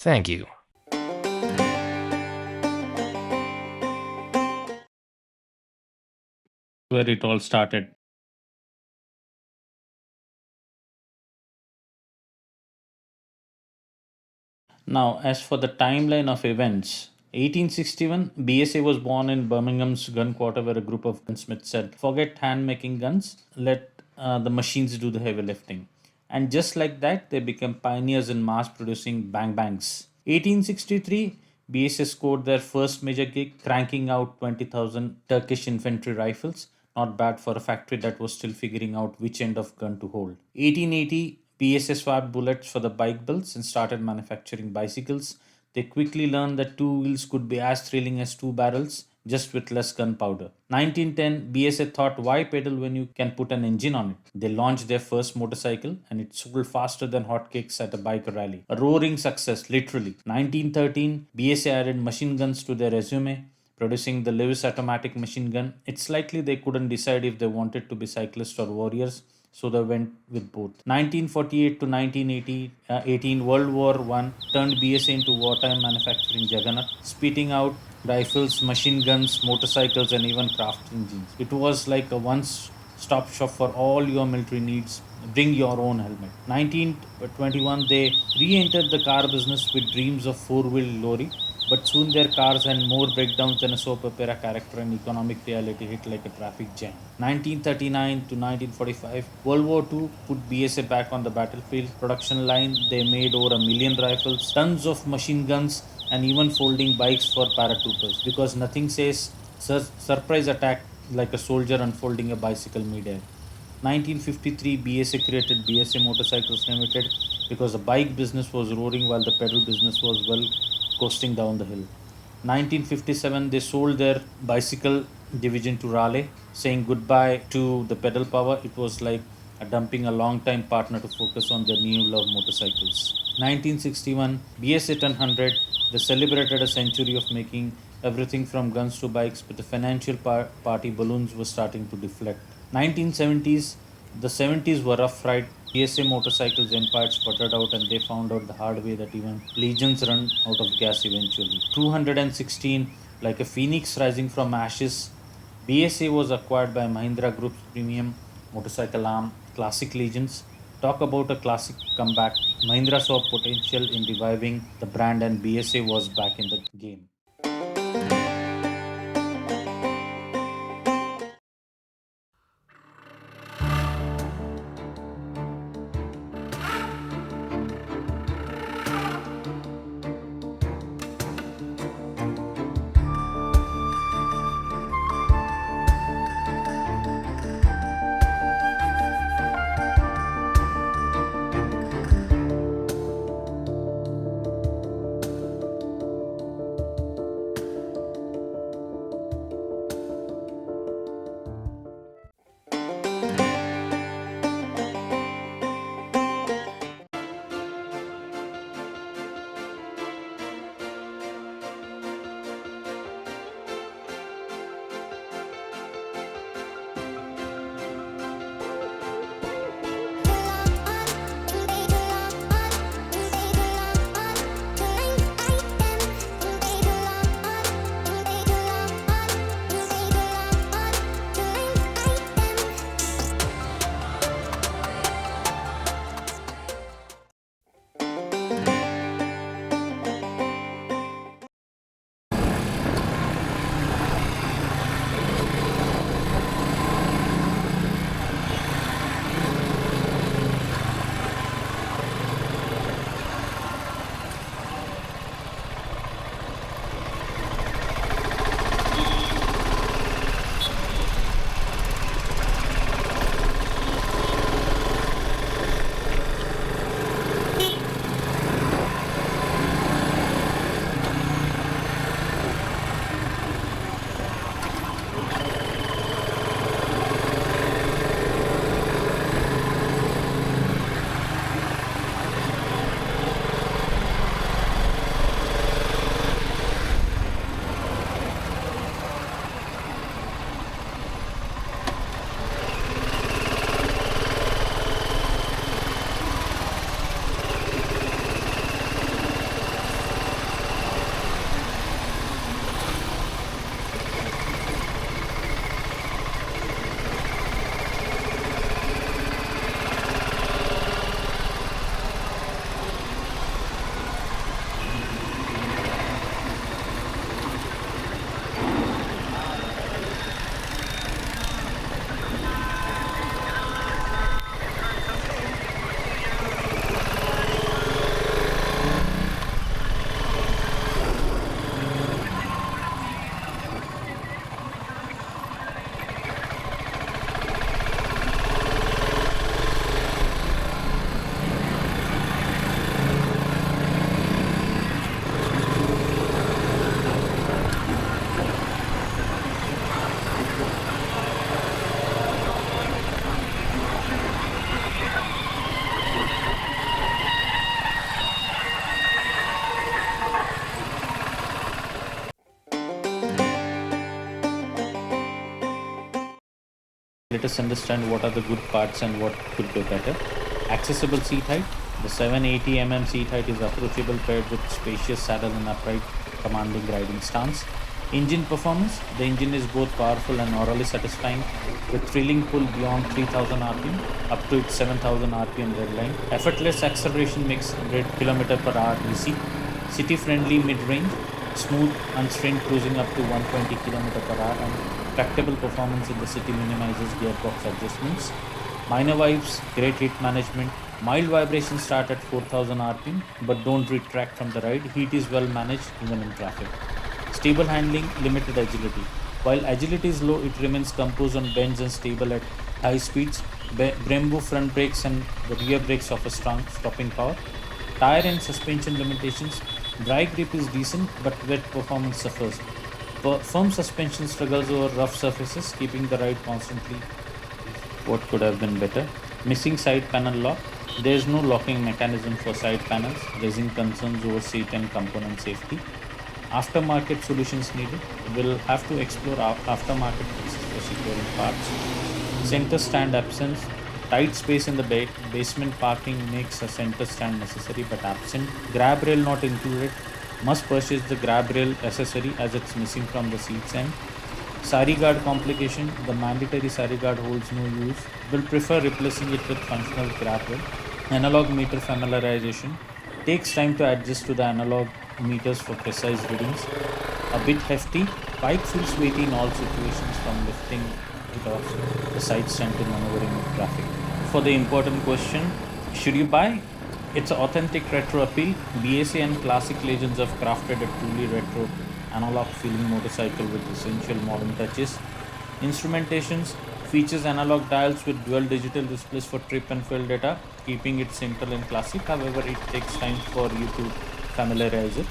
Thank you. Where it all started. Now, as for the timeline of events, 1861, BSA was born in Birmingham's gun quarter where a group of gunsmiths said, forget hand making guns, let the machines do the heavy lifting. And just like that, they became pioneers in mass producing bang bangs. 1863, BSA scored their first major gig, cranking out 20,000 Turkish infantry rifles. Not bad for a factory that was still figuring out which end of gun to hold. 1880, BSA swapped bullets for the bike builds and started manufacturing bicycles. They quickly learned that two wheels could be as thrilling as two barrels, just with less gunpowder. 1910, BSA thought, why pedal when you can put an engine on it? They launched their first motorcycle and it sold faster than hotcakes at a bike rally. A roaring success, literally. 1913, BSA added machine guns to their resume, producing the Lewis automatic machine gun. It's likely they couldn't decide if they wanted to be cyclists or warriors, so they went with both. 1948 to 1918, World War One turned BSA into wartime manufacturing juggernaut, spitting out rifles, machine guns, motorcycles, and even craft engines. It was like a one-stop shop for all your military needs. Bring your own helmet. 1921, they re-entered the car business with dreams of four-wheel lorry, but soon their cars had more breakdowns than a soap opera character and economic reality hit like a traffic jam. 1939 to 1945, World War II put BSA back on the battlefield. Production line, they made over 1 million rifles, tons of machine guns, and even folding bikes for paratroopers because nothing says surprise attack like a soldier unfolding a bicycle midair. 1953, BSA created BSA Motorcycles Limited because the bike business was roaring while the pedal business was well coasting down the hill. 1957, they sold their bicycle division to Raleigh, saying goodbye to the pedal power. It was like dumping a long-time partner to focus on their new love motorcycles. 1961, BSA 100, they celebrated a century of making everything from guns to bikes, but the financial party balloons were starting to deflect. 1970s, the 70s were rough ride. BSA motorcycles empire sputtered out and they found out the hard way that even legions run out of gas eventually. 216, like a phoenix rising from ashes, BSA was acquired by Mahindra Group's premium motorcycle arm, Classic Legions. Talk about a classic comeback. Mahindra saw potential in reviving the brand and BSA was back in the game. Let us understand what are the good parts and what could be better. Accessible seat height. The 780 seat height is approachable paired with spacious saddle and upright commanding riding stance. Engine performance. The engine is both powerful and orally satisfying with thrilling pull beyond 3000 rpm up to its 7000 rpm red line. Effortless acceleration makes 100 km per hour easy. City friendly mid range. Smooth unstrained cruising up to 120 km per hour and tractable performance in the city minimizes gearbox adjustments. Minor vibes, great heat management. Mild vibrations start at 4000 rpm but don't retract from the ride. Heat is well managed even in traffic. Stable handling, limited agility. While agility is low, it remains composed on bends and stable at high speeds. Brembo front brakes and the rear brakes offer strong stopping power. Tire and suspension limitations. Dry grip is decent, but wet performance suffers. Firm suspension struggles over rough surfaces, keeping the ride constantly. What could have been better? Missing side panel lock. There is no locking mechanism for side panels, raising concerns over seat and component safety. Aftermarket solutions needed. We'll have to explore aftermarket fixes for securing parts. Center stand absence. Tight space in the basement parking makes a center stand necessary but absent. Grab rail not included. Must purchase the grab rail accessory as it's missing from the seats end. Sari guard complication. The mandatory sari guard holds no use. Will prefer replacing it with functional grab rail. Analog meter familiarization. Takes time to adjust to the analog meters for precise readings. A bit hefty. Bike feels weighty in all situations from lifting it off the side stand to maneuvering in traffic. For the important question, should you buy? It's an authentic retro appeal. BSA and classic legends have crafted a truly retro analog feeling motorcycle with essential modern touches. Instrumentations features analog dials with dual digital displays for trip and fuel data, keeping it simple and classic. However, it takes time for you to familiarize it.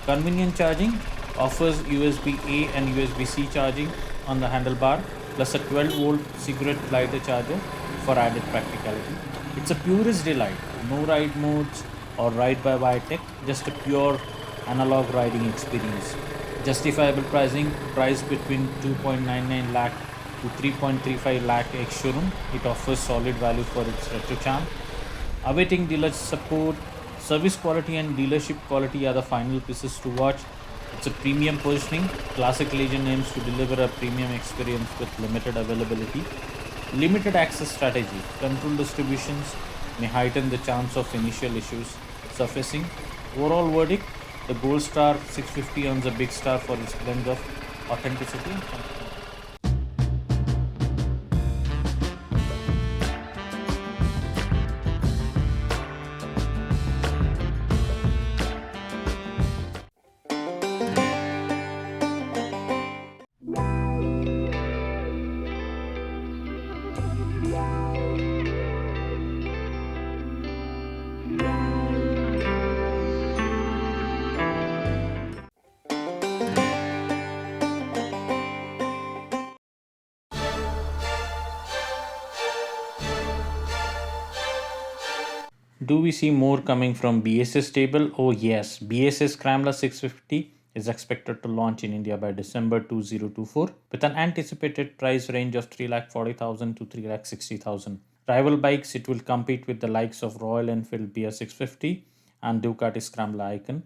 Convenient charging offers USB A and USB C charging on the handlebar, plus a 12-volt cigarette lighter charger for added practicality. It's a purist delight. No ride modes or ride by wire tech, just a pure analog riding experience. Justifiable pricing, priced between 2.99 lakh to 3.35 lakh ex showroom. It offers solid value for its retro charm. Awaiting dealer support, service quality and dealership quality are the final pieces to watch. It's a premium positioning. Classic Legend aims to deliver a premium experience with limited availability. Limited access strategy. Controlled distributions may heighten the chance of initial issues surfacing. Overall verdict, the Gold Star 650 earns a big star for its blend of authenticity and functionality. Do we see more coming from BSA stable? Oh yes, BSA Scrambler 650 is expected to launch in India by December 2024 with an anticipated price range of 3,40,000 to 3,60,000. Rival bikes, it will compete with the likes of Royal Enfield BS 650 and Ducati Scrambler Icon.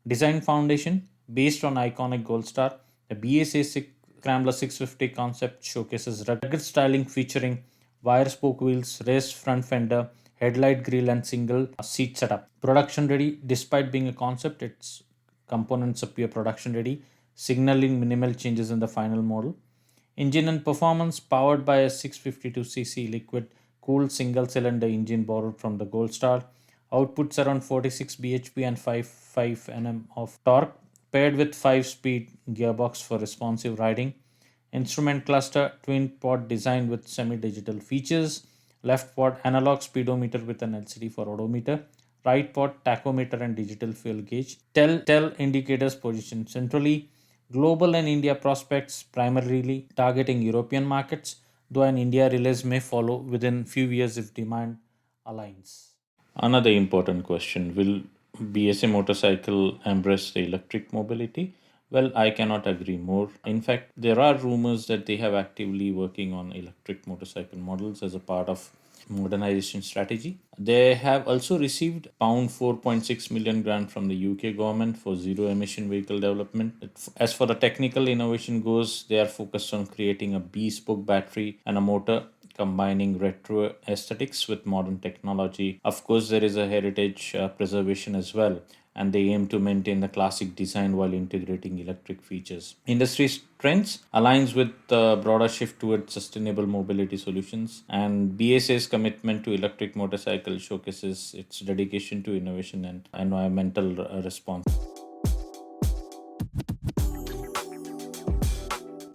Design foundation based on iconic Gold Star, the BSA Scrambler 650 concept showcases rugged styling featuring wire spoke wheels, raised front fender, headlight grille, and single seat setup. Production ready, despite being a concept, its components appear production ready, signaling minimal changes in the final model. Engine and performance powered by a 652cc liquid cooled single cylinder engine borrowed from the Gold Star. Outputs around 46 bhp and 55 Nm of torque, paired with 5-speed gearbox for responsive riding. Instrument cluster twin pod designed with semi digital features. Left pod analog speedometer with an LCD for odometer. Right pod tachometer and digital fuel gauge. Tell indicators positioned centrally. Global and India prospects primarily targeting European markets, though an India release may follow within few years if demand aligns. Another important question, will BSA motorcycle embrace the electric mobility? Well, I cannot agree more. In fact, there are rumors that they have actively working on electric motorcycle models as a part of modernization strategy. They have also received pound 4.6 million grant from the UK government for zero emission vehicle development. As for the technical innovation goes, they are focused on creating a bespoke battery and a motor combining retro aesthetics with modern technology. Of course, there is a heritage preservation as well, and they aim to maintain the classic design while integrating electric features. Industry trends aligns with the broader shift towards sustainable mobility solutions, and BSA's commitment to electric motorcycle showcases its dedication to innovation and environmental response.